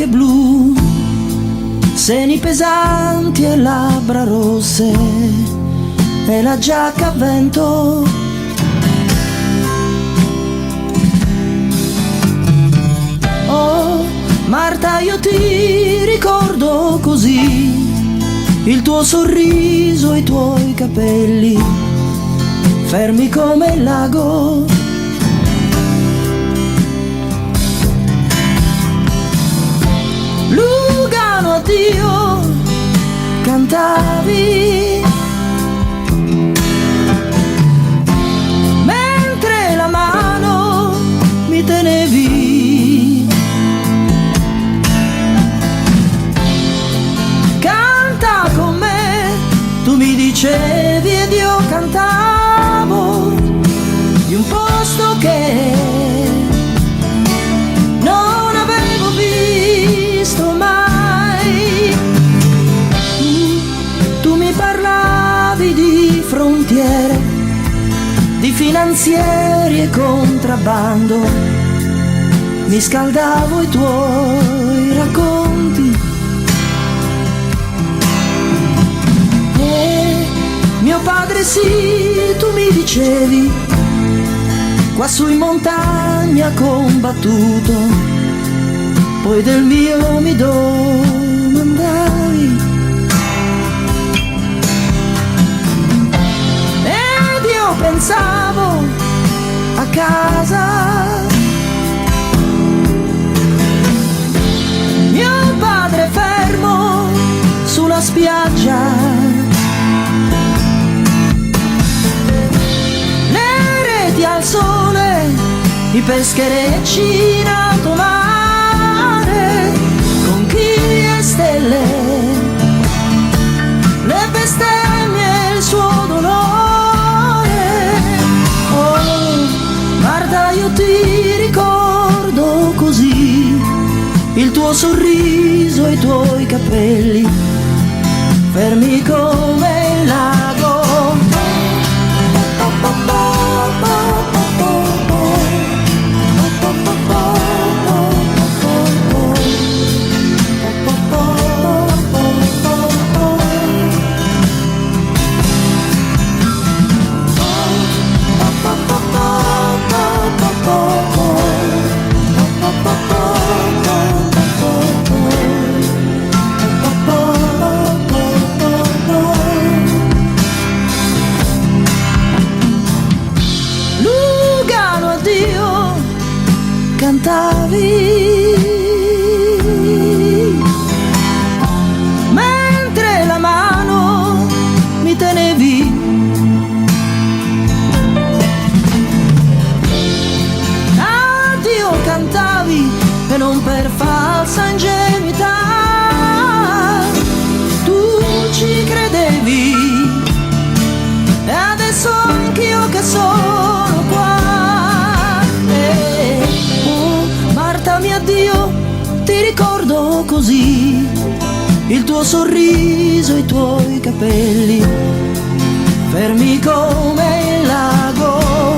occhi blu, seni pesanti e labbra rosse, e la giacca a vento. Oh, Marta, io ti ricordo così, il tuo sorriso, i tuoi capelli, fermi come il lago. Lugano, addio, cantavi, mentre la mano mi tenevi. Canta con me, tu mi dicevi, ed io cantavo di un posto che non avevo visto mai. Tu mi parlavi di frontiere, di finanzieri e contrabbando, mi scaldavo i tuoi racconti. E mio padre sì, tu mi dicevi, quassù in montagna combattuto, poi del mio mi domandavi. Ed io pensavo a casa, mio padre fermo sulla spiaggia, le reti al sole, i pescherecci in alto mare, conchiglie e stelle, le bestemmie e il suo dolore. Oh, Marta, io ti ricordo così, il tuo sorriso, i tuoi capelli, fermi come il lago. Lugano, addio, cantavi, mentre la mano mi tenevi. Addio, cantavi, e non per falsa ingenuità, tu ci credevi, e adesso anch'io che sono qua. Marta, mio addio, ti ricordo così, il tuo sorriso, i tuoi capelli, fermi come il lago.